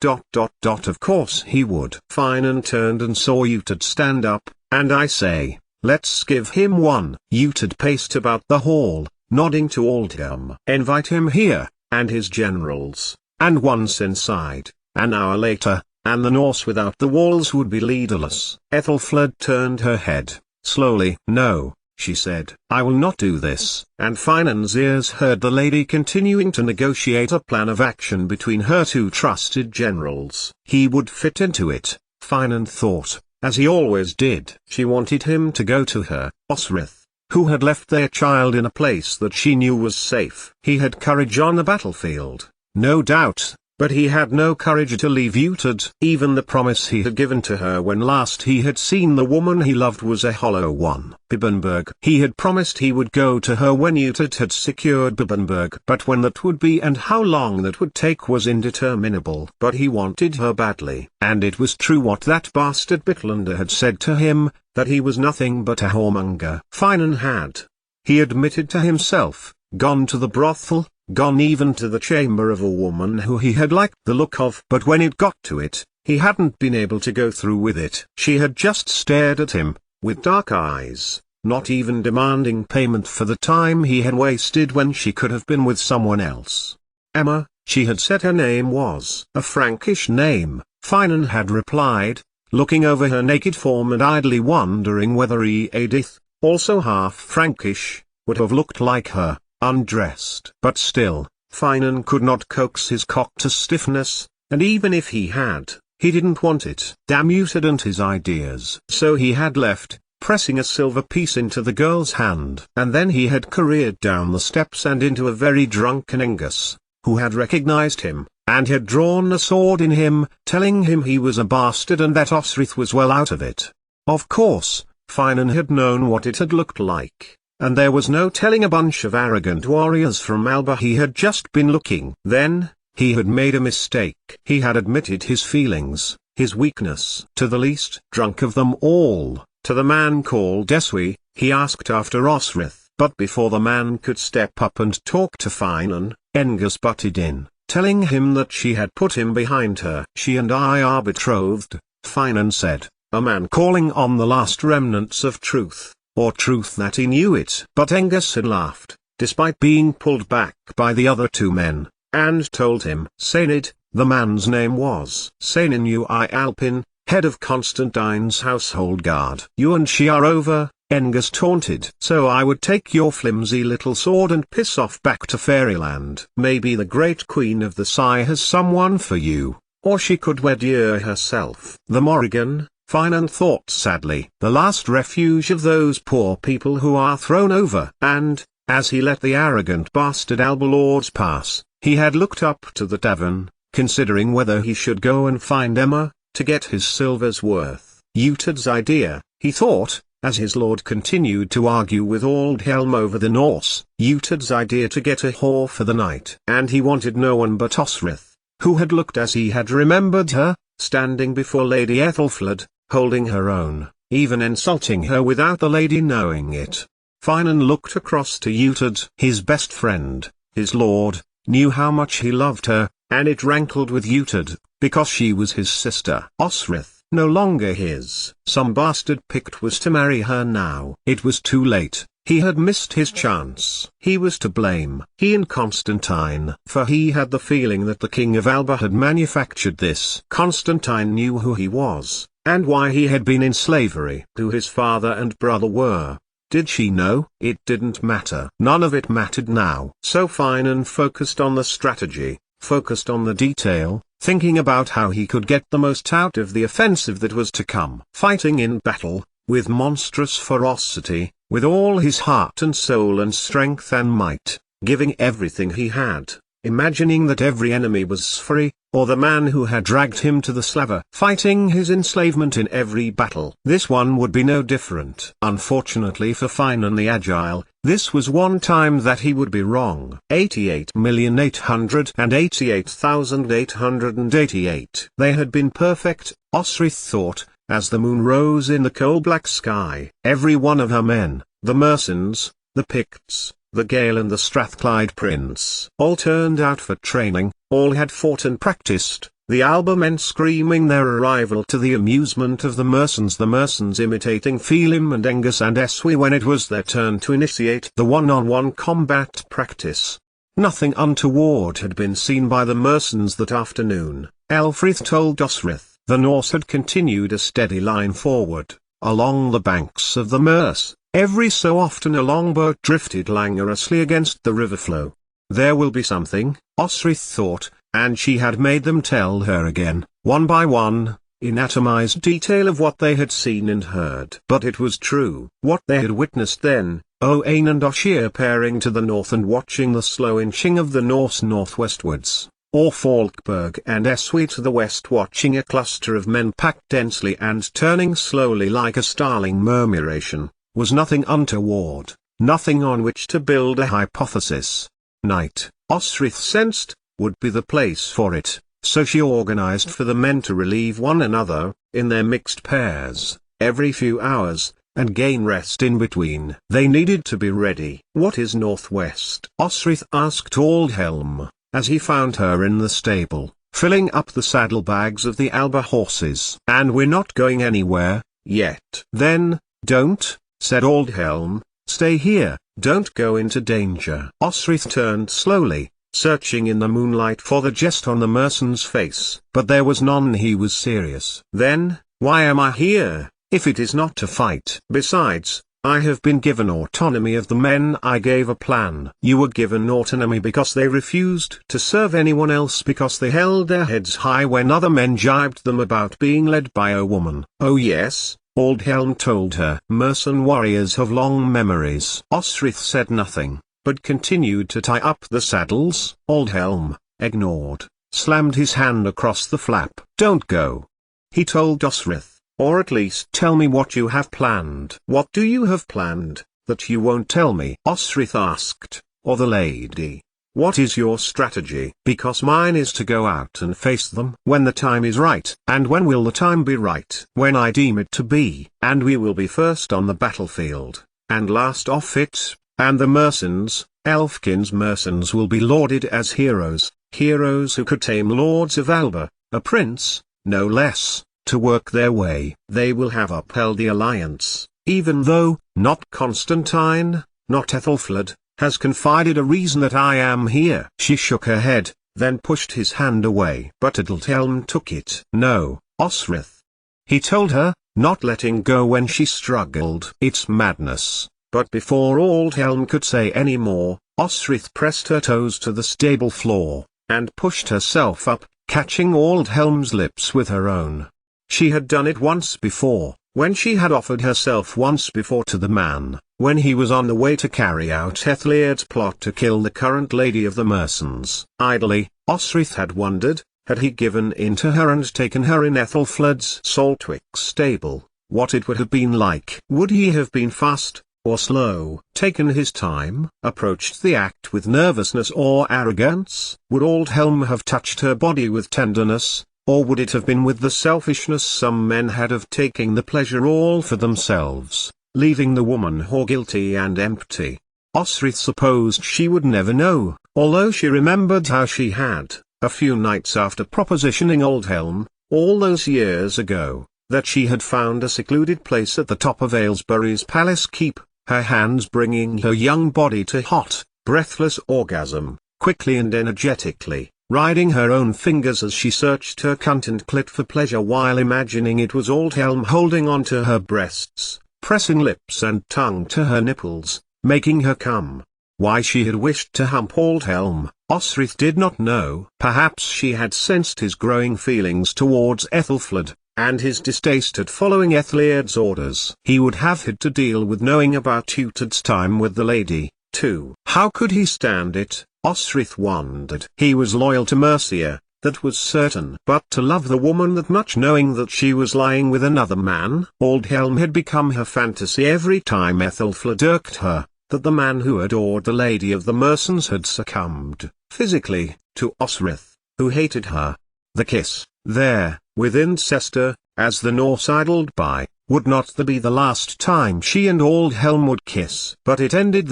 Of course he would. Finan turned and saw Utid stand up, and I say, let's give him one. Utid paced about the hall, nodding to Aldgum. Invite him here, and his generals, and once inside, an hour later, and the Norse without the walls would be leaderless. Ethelfled turned her head, slowly. No, she said. I will not do this. And Finan's ears heard the lady continuing to negotiate a plan of action between her two trusted generals. He would fit into it, Finan thought, as he always did. She wanted him to go to her, Osrith, who had left their child in a place that she knew was safe. He had courage on the battlefield, no doubt, but he had no courage to leave Utid. Even the promise he had given to her when last he had seen the woman he loved was a hollow one. Bibbenberg. He had promised he would go to her when Utid had secured Bibbenberg, but when that would be and how long that would take was indeterminable. But he wanted her badly, and it was true what that bastard Bitlander had said to him, that he was nothing but a whoremonger. Finan had, he admitted to himself, gone to the brothel, gone even to the chamber of a woman who he had liked the look of. But when it got to it, he hadn't been able to go through with it. She had just stared at him, with dark eyes, not even demanding payment for the time he had wasted when she could have been with someone else. Emma, she had said her name was a Frankish name, Finan had replied, looking over her naked form and idly wondering whether Edith, also half Frankish, would have looked like her, undressed. But still, Finan could not coax his cock to stiffness, and even if he had, he didn't want it. Damn Utid and his ideas. So he had left, pressing a silver piece into the girl's hand. And then he had careered down the steps and into a very drunken Angus, who had recognized him, and had drawn a sword in him, telling him he was a bastard and that Osrith was well out of it. Of course, Finan had known what it had looked like. And there was no telling a bunch of arrogant warriors from Alba he had just been looking. Then, he had made a mistake. He had admitted his feelings, his weakness. To the least drunk of them all, to the man called Eswi, he asked after Osrith. But before the man could step up and talk to Finan, Engus butted in, telling him that she had put him behind her. She and I are betrothed, Finan said, a man calling on the last remnants of truth. Or truth that he knew it. But Angus had laughed, despite being pulled back by the other two men, and told him. Sainid, the man's name was Sainin Ui Alpin, head of Constantine's household guard. You and she are over, Angus taunted. So I would take your flimsy little sword and piss off back to fairyland. Maybe the great queen of the Sai has someone for you, or she could wed you herself. The Morrigan, Finan thought sadly, the last refuge of those poor people who are thrown over. And, as he let the arrogant bastard Albalords pass, he had looked up to the tavern, considering whether he should go and find Emma, to get his silver's worth. Utid's idea, he thought, as his lord continued to argue with Aldhelm over the Norse, Utid's idea to get a whore for the night. And he wanted no one but Osrith, who had looked as he had remembered her, standing before Lady Ethelfled, holding her own, even insulting her without the lady knowing it. Finan looked across to Utid. His best friend, his lord, knew how much he loved her, and it rankled with Utid, because she was his sister. Osrith, no longer his. Some bastard Pict was to marry her now. It was too late. He had missed his chance. He was to blame. He and Constantine. For he had the feeling that the king of Alba had manufactured this. Constantine knew who he was, and why he had been in slavery. Who his father and brother were. Did she know? It didn't matter. None of it mattered now. So Finan focused on the strategy, focused on the detail, thinking about how he could get the most out of the offensive that was to come. Fighting in battle, with monstrous ferocity, with all his heart and soul and strength and might, giving everything he had, imagining that every enemy was Sfri, or the man who had dragged him to the slaver, fighting his enslavement in every battle. This one would be no different. Unfortunately for Finan the Agile, this was one time that he would be wrong. 88,888,888. They had been perfect, Osrith thought, as the moon rose in the coal-black sky. Every one of her men, the Mersins, the Picts, the Gael and the Strathclyde Prince, all turned out for training, all had fought and practiced. the albermen screaming their arrival to the amusement of the Mersons imitating Phelim and Angus and Eswi when it was their turn to initiate the one-on-one combat practice. Nothing untoward had been seen by the Mersons that afternoon, Elfrith told Osrith. The Norse had continued a steady line forward, along the banks of the Merse. Every so often a longboat drifted languorously against the river flow. There will be something, Osrith thought, and she had made them tell her again, one by one, in atomized detail of what they had seen and heard. But it was true. What they had witnessed then, Owain and Oshir pairing to the north and watching the slow inching of the Norse northwestwards, or Falkberg and Eswi to the west watching a cluster of men packed densely and turning slowly like a starling murmuration, was nothing untoward, nothing on which to build a hypothesis. Night, Osrith sensed, would be the place for it, so she organized for the men to relieve one another, in their mixed pairs, every few hours, and gain rest in between. They needed to be ready. "What is northwest?" Osrith asked Aldhelm, as he found her in the stable, filling up the saddlebags of the Alba horses. "And we're not going anywhere, yet." "Then, don't," said Aldhelm, "stay here, don't go into danger." Osrith turned slowly, searching in the moonlight for the jest on the Merson's face. But there was none. He was serious. "Then, why am I here, if it is not to fight? Besides, I have been given autonomy of the men. I gave a plan." "You were given autonomy because they refused to serve anyone else, because they held their heads high when other men jibed them about being led by a woman." "Oh yes," Aldhelm told her. "Merson warriors have long memories." Osrith said nothing, but continued to tie up the saddles. Aldhelm, ignored, slammed his hand across the flap. "Don't go," he told Osrith, "or at least tell me what you have planned." "What do you have planned, that you won't tell me?" Osrith asked, "or the lady? What is your strategy?" "Because mine is to go out and face them when the time is right." "And when will the time be right?" "When I deem it to be." "And we will be first on the battlefield, and last off it, and the Mersons, Elfkin's Mersons, will be lauded as heroes, heroes who could tame lords of Alba, a prince, no less, to work their way. They will have upheld the alliance, even though, not Constantine, not Ethelfled, has confided a reason that I am here." She shook her head, then pushed his hand away. But Aldhelm took it. "No, Osrith," he told her, not letting go when she struggled. "It's madness." But before Aldhelm could say any more, Osrith pressed her toes to the stable floor, and pushed herself up, catching Aldhelm's lips with her own. She had done it once before, when she had offered herself once before to the man, when he was on the way to carry out Ethelred's plot to kill the current lady of the Mersons. Idly, Osrith had wondered, had he given in to her and taken her in Ethelfled's Saltwick stable, what it would have been like. Would he have been fast, or slow, taken his time, approached the act with nervousness or arrogance? Would Aldhelm have touched her body with tenderness, or would it have been with the selfishness some men had of taking the pleasure all for themselves, leaving the woman whore guilty and empty? Osrith supposed she would never know, although she remembered how she had, a few nights after propositioning Aldhelm, all those years ago, that she had found a secluded place at the top of Aylesbury's palace keep, her hands bringing her young body to hot, breathless orgasm, quickly and energetically, riding her own fingers as she searched her cunt and clit for pleasure while imagining it was Aldhelm holding on to her breasts, pressing lips and tongue to her nipples, making her come. Why she had wished to hump Aldhelm, Osrith did not know. Perhaps she had sensed his growing feelings towards Ethelfled, and his distaste at following Ethelred's orders. He would have had to deal with knowing about Uted's time with the lady, too. How could he stand it? Osrith wondered. He was loyal to Mercia, that was certain. But to love the woman that much, knowing that she was lying with another man? Aldhelm had become her fantasy every time Ethelfled irked her, that the man who adored the lady of the Mersons had succumbed, physically, to Osrith, who hated her. The kiss, there, with Incester, as the Norse idled by, would not be the last time she and Aldhelm would kiss? But it ended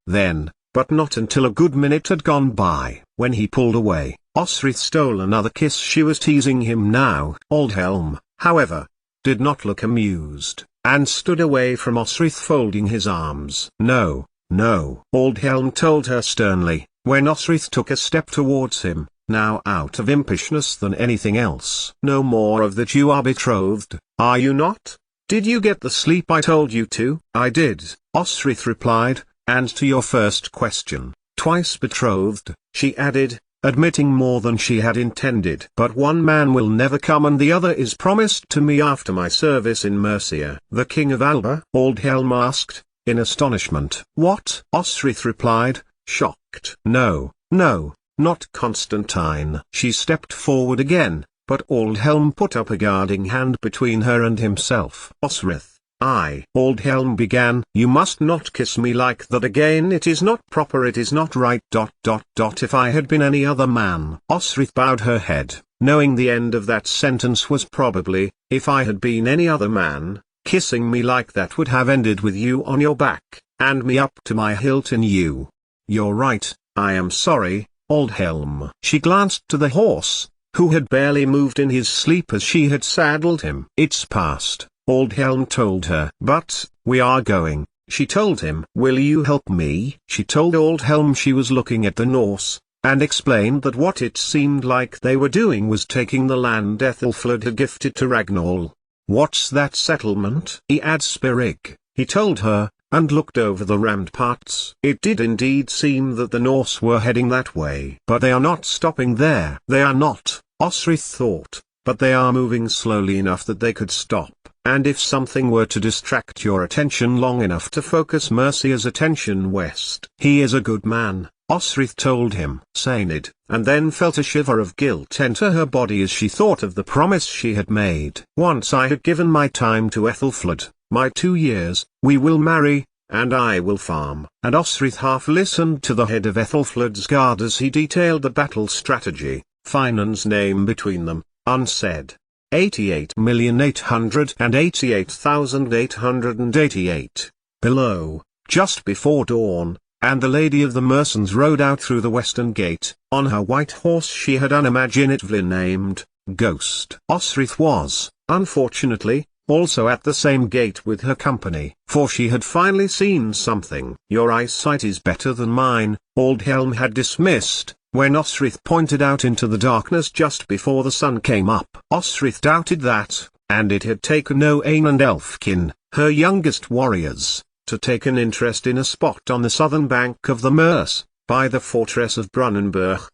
then, but not until a good minute had gone by. When he pulled away, Osrith stole another kiss. She was teasing him now. Aldhelm, however, did not look amused, and stood away from Osrith, folding his arms. "No, no," Aldhelm told her sternly, when Osrith took a step towards him, now out of impishness than anything else. "No more of that. You are betrothed, are you not? Did you get the sleep I told you to?" "I did," Osrith replied, "and to your first question, twice betrothed," she added, admitting more than she had intended. "But one man will never come, and the other is promised to me after my service in Mercia." "The King of Alba?" Aldhelm asked, in astonishment. "What?" Osrith replied, shocked. "No, no, not Constantine." She stepped forward again, but Aldhelm put up a guarding hand between her and himself. "Osrith, Aldhelm began. "You must not kiss me like that again. It is not proper, it is not right. If I had been any other man." Osrith bowed her head, knowing the end of that sentence was probably, "If I had been any other man, kissing me like that would have ended with you on your back, and me up to my hilt in you." "You're right, I am sorry, Aldhelm." She glanced to the horse, who had barely moved in his sleep as she had saddled him. "It's past," Aldhelm told her. "But, we are going," she told him. "Will you help me?" She told Aldhelm she was looking at the Norse, and explained that what it seemed like they were doing was taking the land Ethelfled had gifted to Ragnall. "What's that settlement?" Eadsperig, he told her, and looked over the ramparts. It did indeed seem that the Norse were heading that way. "But they are not stopping there." "They are not," Osrith thought, "but they are moving slowly enough that they could stop, and if something were to distract your attention long enough to focus Mercia's attention west." "He is a good man," Osrith told him. Sained, and then felt a shiver of guilt enter her body as she thought of the promise she had made. "Once I had given my time to Ethelfled, my 2 years, we will marry, and I will farm." And Osrith half listened to the head of Ethelfled's guard as he detailed the battle strategy, Finan's name between them, unsaid. 88,888,888. Below, just before dawn, and the Lady of the Mercens rode out through the western gate, on her white horse she had unimaginatively named, Ghost. Osrith was, unfortunately, also at the same gate with her company, for she had finally seen something. "Your eyesight is better than mine," Aldhelm had dismissed, when Osrith pointed out into the darkness just before the sun came up. Osrith doubted that, and it had taken Owain and Elfkin, her youngest warriors, to take an interest in a spot on the southern bank of the Merse, by the fortress of Brunanburh.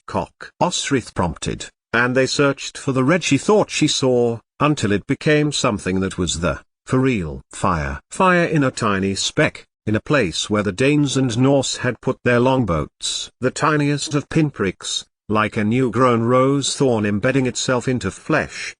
Cock, Osrith prompted, and they searched for the red she thought she saw, until it became something that was for real, fire. Fire in a tiny speck, in a place where the Danes and Norse had put their longboats. The tiniest of pinpricks, like a new-grown rose thorn embedding itself into flesh.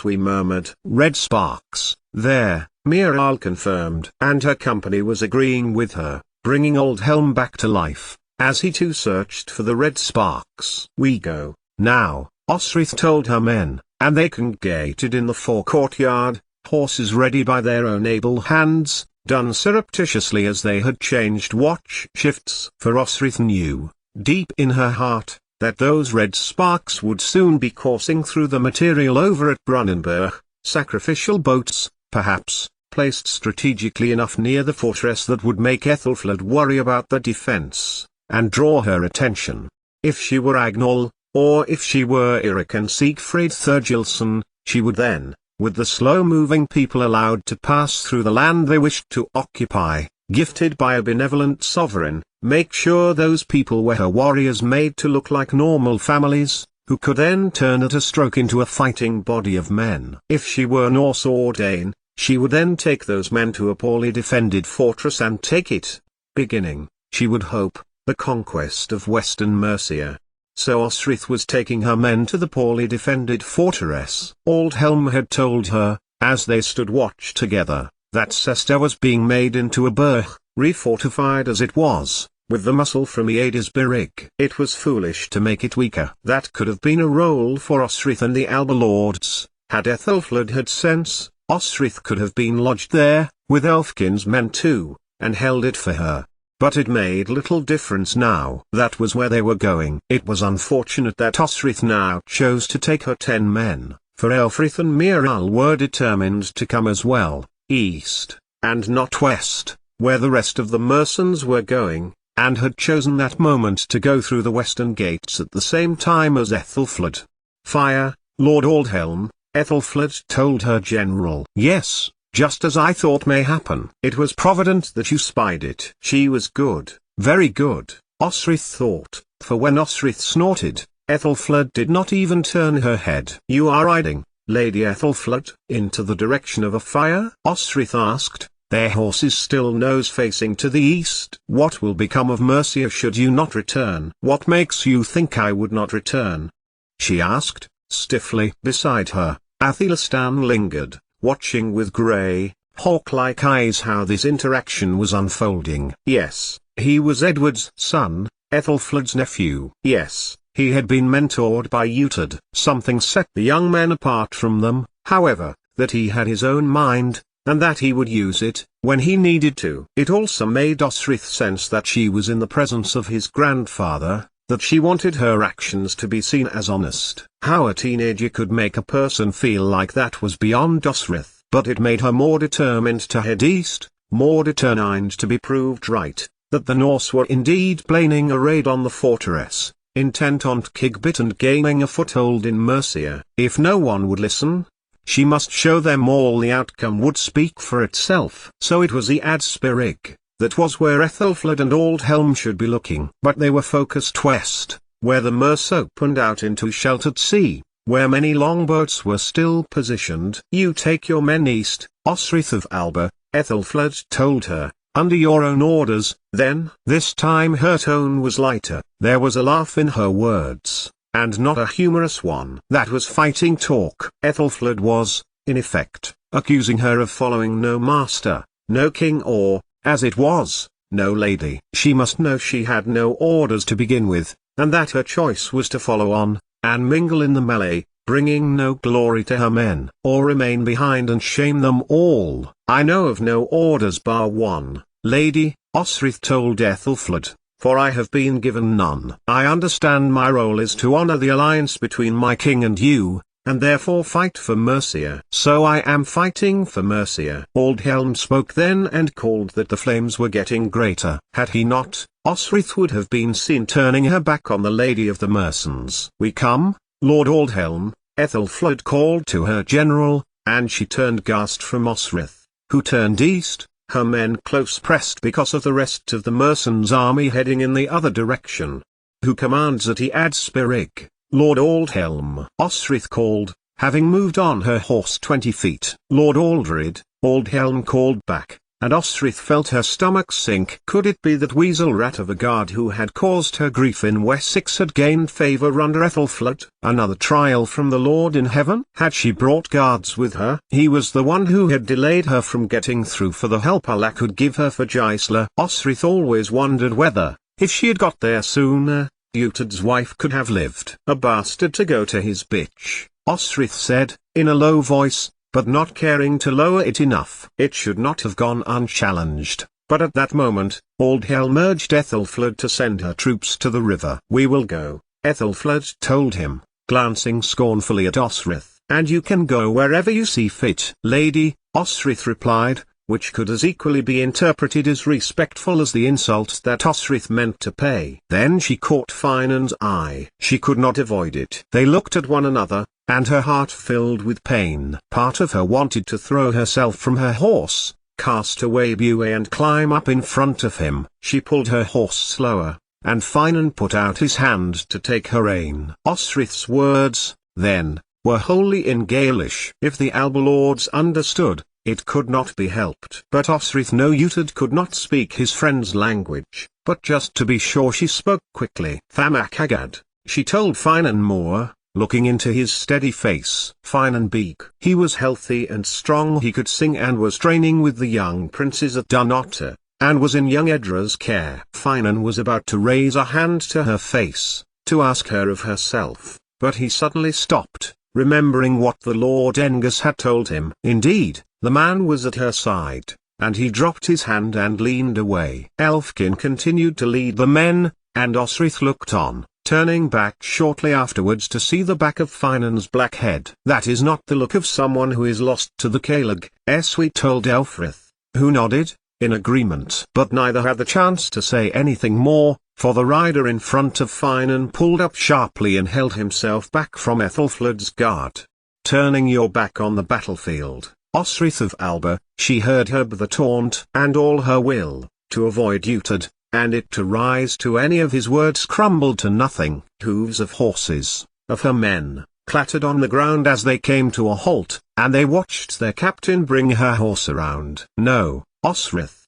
We murmured. "Red sparks, there," Miral confirmed. And her company was agreeing with her, bringing Aldhelm back to life, as he too searched for the red sparks. "We go, now," Osrith told her men, and they congregated in the forecourtyard, horses ready by their own able hands, done surreptitiously as they had changed watch shifts. For Osrith knew, deep in her heart, that those red sparks would soon be coursing through the material over at Brunanburh, sacrificial boats, perhaps, placed strategically enough near the fortress that would make Ethelfled worry about the defense, and draw her attention. If she were Agnall, or if she were Eirik and Siegfried Thorgilson, she would then, with the slow-moving people allowed to pass through the land they wished to occupy, gifted by a benevolent sovereign, make sure those people were her warriors made to look like normal families, who could then turn at a stroke into a fighting body of men. If she were Norse or Dane, she would then take those men to a poorly defended fortress and take it, beginning, she would hope, the conquest of Western Mercia. So Osrith was taking her men to the poorly defended fortress. Aldhelm had told her, as they stood watch together, that Cester was being made into a burgh, refortified as it was, with the muscle from Eadisberig. It was foolish to make it weaker. That could have been a role for Osrith and the Alba lords. Had Ethelfled had sense, Osrith could have been lodged there, with Elfkin's men too, and held it for her. But it made little difference now. That was where they were going. It was unfortunate that Osrith now chose to take her 10 men, for Elfrith and Miral were determined to come as well, east, and not west, where the rest of the mercenaries were going, and had chosen that moment to go through the western gates at the same time as Ethelfled. "Fire, Lord Aldhelm," Ethelfled told her general. "Yes, just as I thought may happen. It was provident that you spied it." She was good, very good, Osrith thought, for when Osrith snorted, Ethelfled did not even turn her head. "You are riding, Lady Ethelfled, into the direction of a fire?" Osrith asked, their horses still nose-facing to the east. "What will become of Mercia should you not return?" "What makes you think I would not return?" she asked, stiffly. Beside her, Athelstan lingered, watching with grey, hawk-like eyes how this interaction was unfolding. Yes, he was Edward's son, Ethelfled's nephew. Yes, he had been mentored by Uhtred. Something set the young men apart from them, however, that he had his own mind, and that he would use it, when he needed to. It also made Osrith sense that she was in the presence of his grandfather, that she wanted her actions to be seen as honest. How a teenager could make a person feel like that was beyond Osrith, but it made her more determined to head east, more determined to be proved right, that the Norse were indeed planning a raid on the fortress, intent on Kigbit and gaining a foothold in Mercia. If no one would listen, she must show them all. The outcome would speak for itself. So it was the Adspirig. That was where Ethelfled and Aldhelm should be looking. But they were focused west, where the Merse opened out into sheltered sea, where many longboats were still positioned. "You take your men east, Osrith of Alba," Ethelfled told her, "under your own orders." Then, this time her tone was lighter. There was a laugh in her words, and not a humorous one. That was fighting talk. Ethelfled was, in effect, accusing her of following no master, no king or, as it was, no lady. She must know she had no orders to begin with, and that her choice was to follow on, and mingle in the melee, bringing no glory to her men, or remain behind and shame them all. "I know of no orders bar one, lady," Osrith told Ethelfled, "for I have been given none. I understand my role is to honor the alliance between my king and you, and therefore fight for Mercia. So I am fighting for Mercia." Aldhelm spoke then and called that the flames were getting greater. Had he not, Osrith would have been seen turning her back on the lady of the mercenaries. "We come, Lord Aldhelm," Ethelfled called to her general, and she turned aghast from Osrith, who turned east, her men close pressed because of the rest of the mercenaries' army heading in the other direction. "Who commands at Adspirig, Lord Aldhelm?" Osrith called, having moved on her horse 20 feet. "Lord Aldred," Aldhelm called back, and Osrith felt her stomach sink. Could it be that Weasel Rat of a guard who had caused her grief in Wessex had gained favour under Ethelfled? Another trial from the Lord in heaven? Had she brought guards with her? He was the one who had delayed her from getting through for the help Allah could give her for Gisela. Osrith always wondered whether, if she had got there sooner, Uhtred's wife could have lived. "A bastard to go to his bitch," Osrith said, in a low voice, but not caring to lower it enough. It should not have gone unchallenged, but at that moment, Aldhelm urged Ethelfled to send her troops to the river. "We will go," Ethelfled told him, glancing scornfully at Osrith, "and you can go wherever you see fit." "Lady," Osrith replied, which could as equally be interpreted as respectful as the insult that Osrith meant to pay. Then she caught Finan's eye. She could not avoid it. They looked at one another, and her heart filled with pain. Part of her wanted to throw herself from her horse, cast away Buey and climb up in front of him. She pulled her horse slower, and Finan put out his hand to take her rein. Osrith's words, then, were wholly in Gaelish. If the Alba lords understood, it could not be helped. But Osrith knew Uhtred could not speak his friend's language, but just to be sure she spoke quickly. "Thamakagad," she told Finan Moore, looking into his steady face. Finan Beak. He was healthy and strong. He could sing and was training with the young princes at Dunnottar, and was in young Edra's care. Finan was about to raise a hand to her face, to ask her of herself, but he suddenly stopped, remembering what the Lord Engus had told him. Indeed, the man was at her side, and he dropped his hand and leaned away. Elfkin continued to lead the men, and Osrith looked on, turning back shortly afterwards to see the back of Finan's black head. "That is not the look of someone who is lost to the Calig," Eswi told Elfrith, who nodded, in agreement. But neither had the chance to say anything more, for the rider in front of Finan pulled up sharply and held himself back from Ethelflaed's guard. "Turning your back on the battlefield, Osrith of Alba," she heard her the taunt, and all her will, to avoid Utad, and it to rise to any of his words crumbled to nothing. Hooves of horses, of her men, clattered on the ground as they came to a halt, and they watched their captain bring her horse around. "No, Osrith."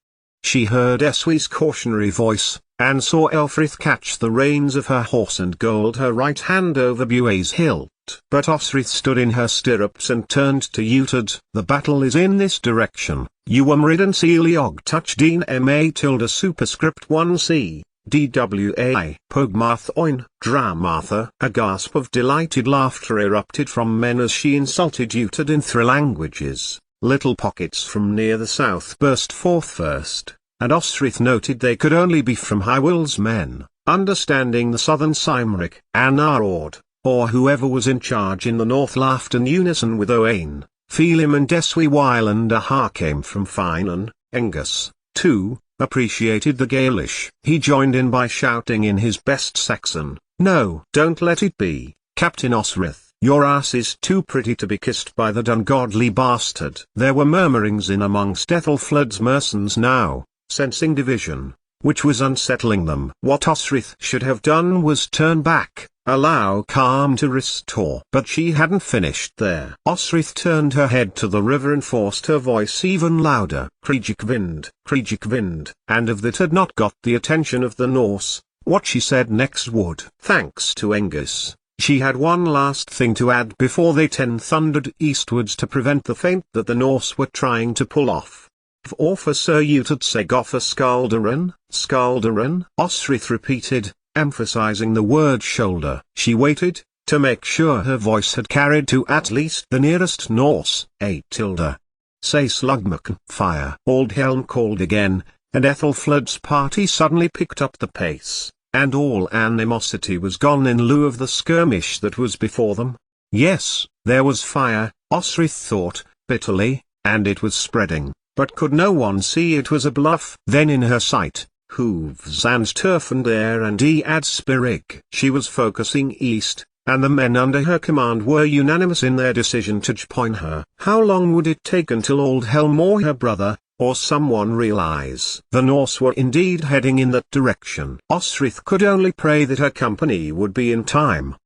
She heard Eswi's cautionary voice, and saw Elfrith catch the reins of her horse and hold her right hand over Bue's hilt. But Osrith stood in her stirrups and turned to Utad. "The battle is in this direction. Uwamrid Celiog touch Dean Ma tilde superscript 1c, DWA. Pogmarth oin, Dramartha." A gasp of delighted laughter erupted from men as she insulted Utad in three languages. Little pockets from near the south burst forth first, and Osrith noted they could only be from Hywel's men, understanding the southern Cymric. Anarod, or whoever was in charge in the north, laughed in unison with Owain, Phelim and Eswi, while and Aha came from Finan. Angus, too, appreciated the Gaelish. He joined in by shouting in his best Saxon, "No, don't let it be, Captain Osrith. Your ass is too pretty to be kissed by that ungodly bastard." There were murmurings in amongst Ethelflaed's mercenaries now, sensing division, which was unsettling them. What Osrith should have done was turn back, allow calm to restore. But she hadn't finished there. Osrith turned her head to the river and forced her voice even louder. Kriegwind, Kriegwind. And if that had not got the attention of the Norse, what she said next would. Thanks to Angus, she had one last thing to add before they thundered eastwards to prevent the feint that the Norse were trying to pull off. "For Sir Utad Segoffa Skalderen, Skalderen," Osrith repeated, emphasizing the word shoulder. She waited, to make sure her voice had carried to at least the nearest Norse. "A tilde. Say Slugmuck." "Fire." Aldhelm called again, and Ethelflaed's party suddenly picked up the pace, and all animosity was gone in lieu of the skirmish that was before them. Yes, there was fire, Osrith thought, bitterly, and it was spreading, but could no one see it was a bluff? Then in her sight, hooves and turf and air and Ead Spirig. She was focusing east, and the men under her command were unanimous in their decision to join her. How long would it take until Aldhelm or her brother, or someone realize the Norse were indeed heading in that direction? Osrith could only pray that her company would be in time.